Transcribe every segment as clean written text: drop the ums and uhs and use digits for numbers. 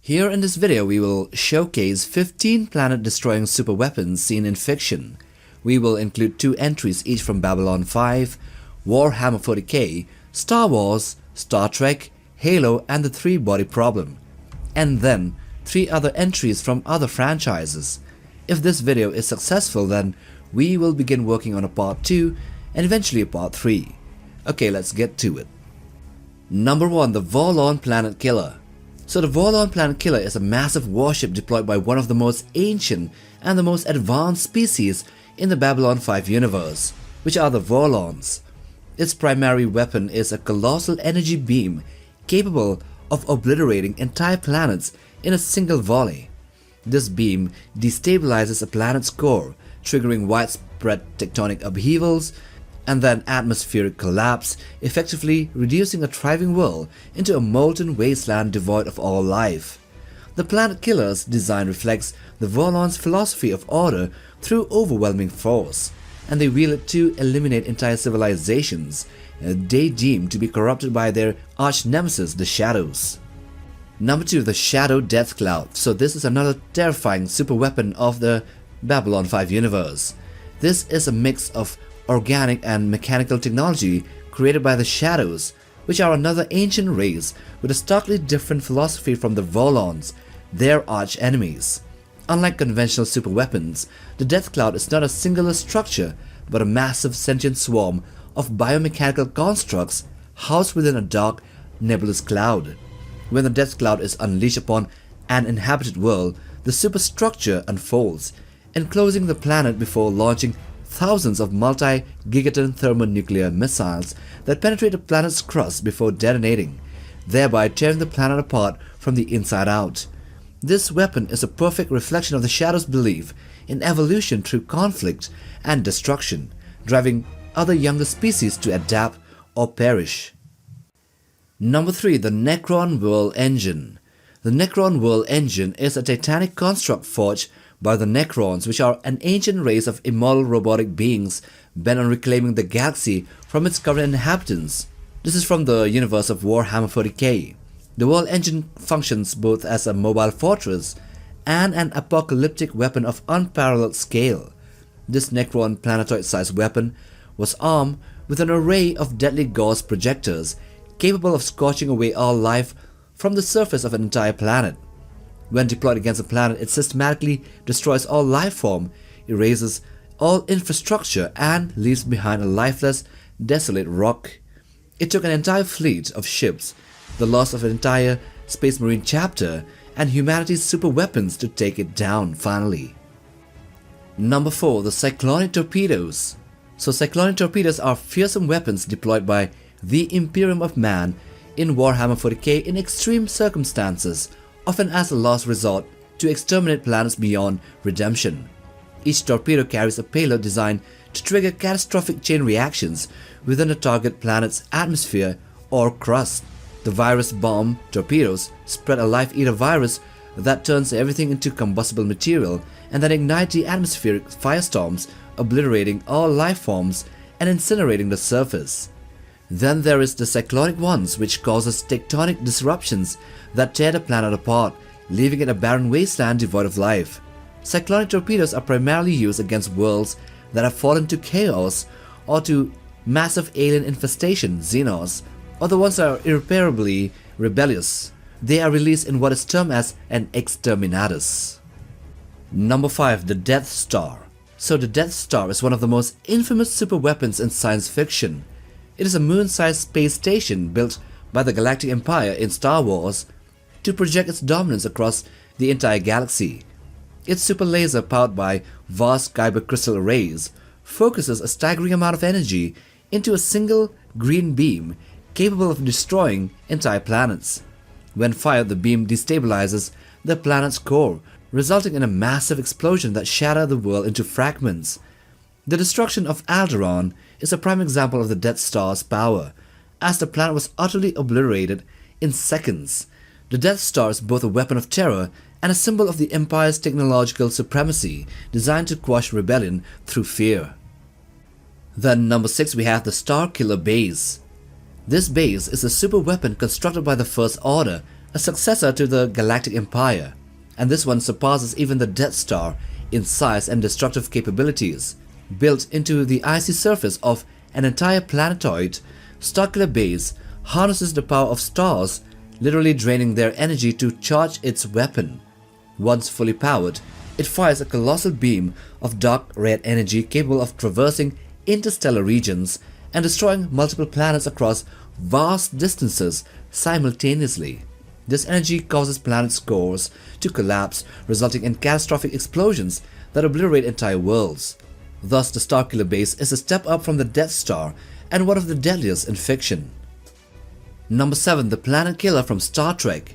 Here in this video we will showcase 15 planet-destroying superweapons seen in fiction. We will include 2 entries each from Babylon 5, Warhammer 40k, Star Wars, Star Trek, Halo and the 3-body problem. And then 3 other entries from other franchises. If this video is successful, then we will begin working on a part 2 and eventually a part 3. Okay, let's get to it. Number 1. The Vorlon Planet Killer. So the Vorlon Planet Killer is a massive warship deployed by one of the most ancient and the most advanced species in the Babylon 5 universe, which are the Vorlons. Its primary weapon is a colossal energy beam capable of obliterating entire planets in a single volley. This beam destabilizes a planet's core, triggering widespread tectonic upheavals and then atmospheric collapse, effectively reducing a thriving world into a molten wasteland devoid of all life. The Planet Killer's design reflects the Vorlons' philosophy of order through overwhelming force, and they wield it to eliminate entire civilizations they deem to be corrupted by their arch-nemesis, the Shadows. Number 2. The Shadow Death Cloud. So this is another terrifying superweapon of the Babylon 5 universe. This is a mix of organic and mechanical technology created by the Shadows, which are another ancient race with a starkly different philosophy from the Vorlons, their arch-enemies. Unlike conventional superweapons, the Death Cloud is not a singular structure but a massive sentient swarm of biomechanical constructs housed within a dark, nebulous cloud. When the Death Cloud is unleashed upon an inhabited world, the superstructure unfolds, enclosing the planet before launching thousands of multi-gigaton thermonuclear missiles that penetrate the planet's crust before detonating, thereby tearing the planet apart from the inside out. This weapon is a perfect reflection of the Shadow's belief in evolution through conflict and destruction, driving other younger species to adapt or perish. Number 3. The Necron Whirl Engine. The Necron Whirl Engine is a titanic construct forged by the Necrons, which are an ancient race of immortal robotic beings bent on reclaiming the galaxy from its current inhabitants. This is from the universe of Warhammer 40k. The Whirl Engine functions both as a mobile fortress and an apocalyptic weapon of unparalleled scale. This Necron planetoid-sized weapon was armed with an array of deadly gauze projectors capable of scorching away all life from the surface of an entire planet. When deployed against a planet, it systematically destroys all life form, erases all infrastructure, and leaves behind a lifeless, desolate rock. It took an entire fleet of ships, the loss of an entire Space Marine chapter, and humanity's super weapons to take it down finally. Number 4. The Cyclonic Torpedoes. So cyclonic torpedoes are fearsome weapons deployed by the Imperium of Man in Warhammer 40k in extreme circumstances, often as a last resort to exterminate planets beyond redemption. Each torpedo carries a payload designed to trigger catastrophic chain reactions within a target planet's atmosphere or crust. The virus bomb torpedoes spread a life-eater virus that turns everything into combustible material and then ignite the atmospheric firestorms, obliterating all life forms and incinerating the surface. Then there is the cyclonic ones, which causes tectonic disruptions that tear the planet apart, leaving it a barren wasteland devoid of life. Cyclonic torpedoes are primarily used against worlds that have fallen to chaos or to massive alien infestation, Xenos, or the ones that are irreparably rebellious. They are released in what is termed as an exterminatus. Number 5. The Death Star. So the Death Star is one of the most infamous superweapons in science fiction. It is a moon-sized space station built by the Galactic Empire in Star Wars to project its dominance across the entire galaxy. Its super laser, powered by vast Kyber crystal arrays, focuses a staggering amount of energy into a single green beam capable of destroying entire planets. When fired, the beam destabilizes the planet's core, resulting in a massive explosion that shatters the world into fragments. The destruction of Alderaan is a prime example of the Death Star's power, as the planet was utterly obliterated in seconds. The Death Star is both a weapon of terror and a symbol of the Empire's technological supremacy, designed to quash rebellion through fear. Then number 6, we have the Star Killer Base. This base is a super weapon constructed by the First Order a successor to the Galactic Empire, and this one surpasses even the Death Star in size and destructive capabilities. Built into the icy surface of an entire planetoid, Starkiller Base harnesses the power of stars, literally draining their energy to charge its weapon. Once fully powered, it fires a colossal beam of dark red energy capable of traversing interstellar regions and destroying multiple planets across vast distances simultaneously. This energy causes planets' cores to collapse, resulting in catastrophic explosions that obliterate entire worlds. Thus, the Starkiller Base is a step up from the Death Star and one of the deadliest in fiction. Number 7. The Planet Killer from Star Trek.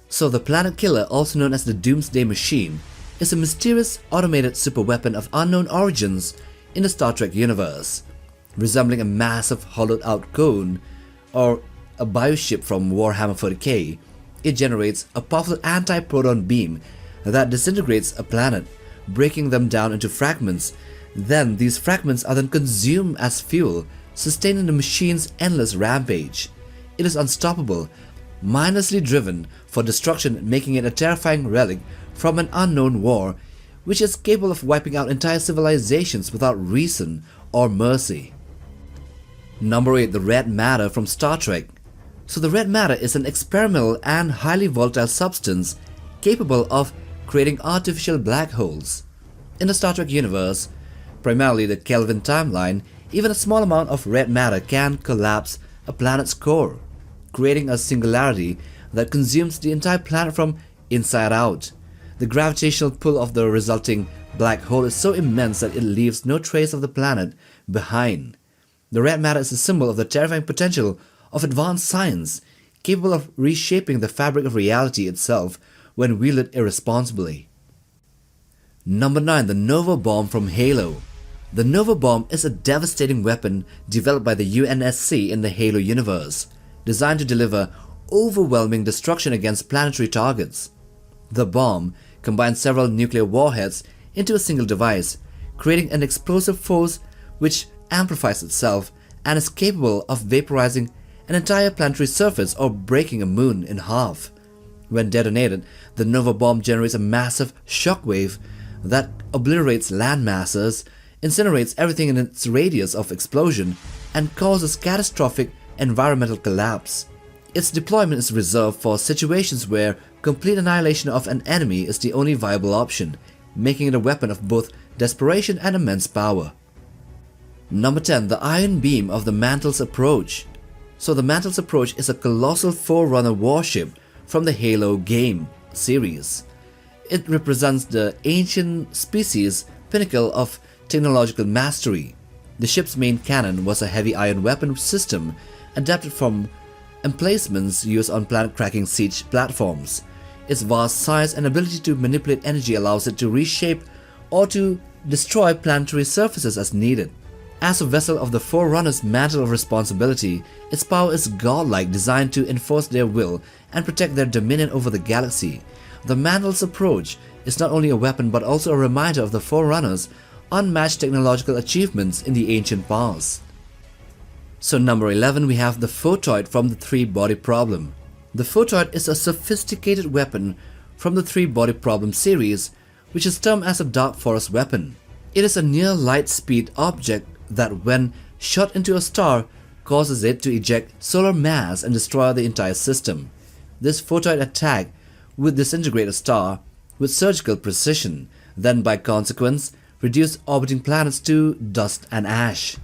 So the Planet Killer, also known as the Doomsday Machine, is a mysterious automated superweapon of unknown origins in the Star Trek universe. Resembling a massive hollowed-out cone or a bioship from Warhammer 40k, it generates a powerful anti-proton beam that disintegrates a planet, breaking them down into fragments. Then these fragments are then consumed as fuel, sustaining the machine's endless rampage. It is unstoppable, mindlessly driven for destruction, making it a terrifying relic from an unknown war, which is capable of wiping out entire civilizations without reason or mercy. Number 8. The Red Matter from Star Trek. So the red matter is an experimental and highly volatile substance capable of creating artificial black holes. In the Star Trek universe, primarily the Kelvin timeline, even a small amount of red matter can collapse a planet's core, creating a singularity that consumes the entire planet from inside out. The gravitational pull of the resulting black hole is so immense that it leaves no trace of the planet behind. The red matter is a symbol of the terrifying potential of advanced science, capable of reshaping the fabric of reality itself when wielded irresponsibly. Number 9. The Nova Bomb from Halo. The Nova Bomb is a devastating weapon developed by the UNSC in the Halo universe, designed to deliver overwhelming destruction against planetary targets. The bomb combines several nuclear warheads into a single device, creating an explosive force which amplifies itself and is capable of vaporizing an entire planetary surface or breaking a moon in half. When detonated, the Nova Bomb generates a massive shockwave that obliterates land masses, incinerates everything in its radius of explosion, and causes catastrophic environmental collapse. Its deployment is reserved for situations where complete annihilation of an enemy is the only viable option, making it a weapon of both desperation and immense power. Number 10. The Iron Beam of the Mantle's Approach. So the Mantle's Approach is a colossal Forerunner warship from the Halo game series. It represents the ancient species' pinnacle of technological mastery. The ship's main cannon was a heavy iron weapon system adapted from emplacements used on planet-cracking siege platforms. Its vast size and ability to manipulate energy allows it to reshape or to destroy planetary surfaces as needed. As a vessel of the Forerunner's mantle of responsibility, its power is godlike, designed to enforce their will and protect their dominion over the galaxy. The Mantle's Approach is not only a weapon but also a reminder of the Forerunners' unmatched technological achievements in the ancient past. So number 11, we have the Photoid from the Three-Body Problem. The Photoid is a sophisticated weapon from the Three-Body Problem series, which is termed as a Dark Forest weapon. It is a near light speed object that when shot into a star causes it to eject solar mass and destroy the entire system. This photoid attack would disintegrate a star with surgical precision, then by consequence reduce orbiting planets to dust and ash.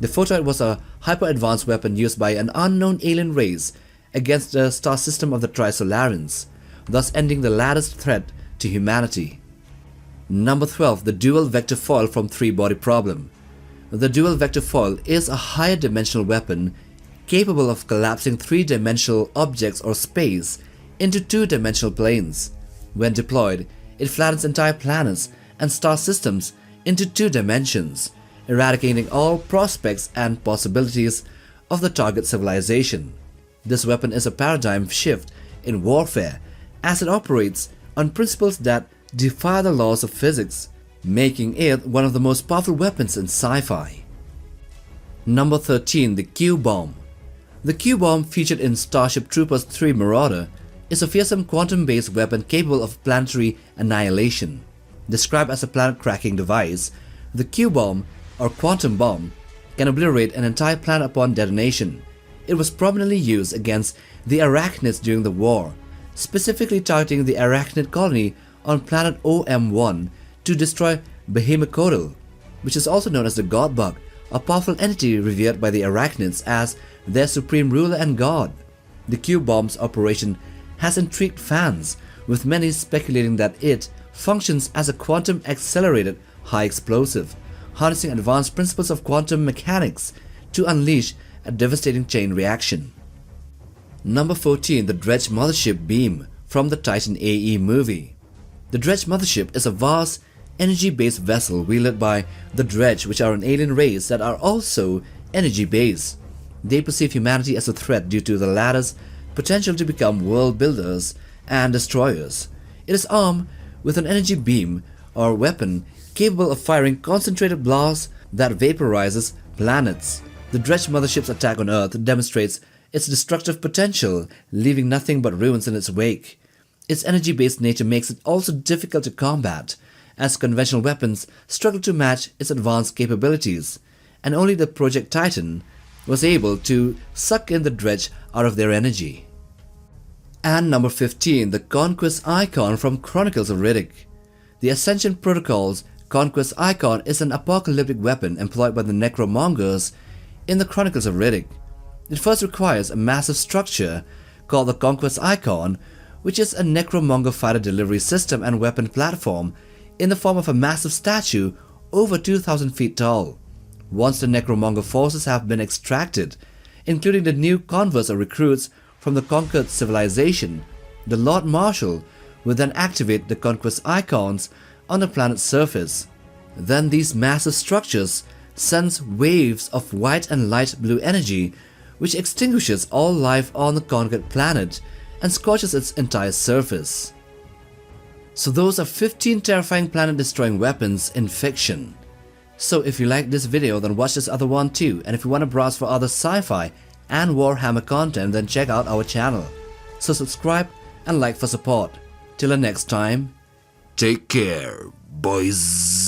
The photoid was a hyper-advanced weapon used by an unknown alien race against the star system of the Trisolarans, thus ending the latter's threat to humanity. Number 12. The Dual Vector Foil from Three-Body Problem. The Dual Vector Foil is a higher dimensional weapon capable of collapsing three-dimensional objects or space into two-dimensional planes. When deployed, it flattens entire planets and star systems into two dimensions, eradicating all prospects and possibilities of the target civilization. This weapon is a paradigm shift in warfare as it operates on principles that defy the laws of physics, making it one of the most powerful weapons in sci-fi. Number 13. The Q-Bomb. The Q-Bomb, featured in Starship Troopers 3 Marauder, is a fearsome quantum-based weapon capable of planetary annihilation. Described as a planet-cracking device, the Q-bomb, or quantum bomb, can obliterate an entire planet upon detonation. It was prominently used against the Arachnids during the war, specifically targeting the Arachnid colony on planet OM1 to destroy Behemocodal, which is also known as the God Bug, a powerful entity revered by the Arachnids as their supreme ruler and god. The Q-bomb's operation has intrigued fans, with many speculating that it functions as a quantum-accelerated high explosive, harnessing advanced principles of quantum mechanics to unleash a devastating chain reaction. Number 14. The Dredge Mothership Beam from the Titan AE movie. The Dredge Mothership is a vast, energy-based vessel wielded by the Dredge, which are an alien race that are also energy-based. They perceive humanity as a threat due to the latter's potential to become world builders and destroyers. It is armed with an energy beam or weapon capable of firing concentrated blasts that vaporizes planets. The Dredge Mothership's attack on Earth demonstrates its destructive potential, leaving nothing but ruins in its wake. Its energy-based nature makes it also difficult to combat, as conventional weapons struggle to match its advanced capabilities, and only the Project Titan was able to suck in the Dredge out of their energy. And number 15. The Conquest Icon from Chronicles of Riddick. The Ascension Protocol's Conquest Icon is an apocalyptic weapon employed by the Necromongers in the Chronicles of Riddick. It first requires a massive structure called the Conquest Icon, which is a Necromonger fighter delivery system and weapon platform in the form of a massive statue over 2,000 feet tall. Once the Necromonger forces have been extracted, including the new converts or recruits from the conquered civilization, the Lord Marshal will then activate the Conquest Icons on the planet's surface. Then these massive structures sends waves of white and light blue energy which extinguishes all life on the conquered planet and scorches its entire surface. So those are 15 terrifying planet-destroying weapons in fiction. So if you like this video, then watch this other one too, and if you want to browse for other sci-fi and Warhammer content, then check out our channel. So subscribe and like for support. Till the next time, take care, boys.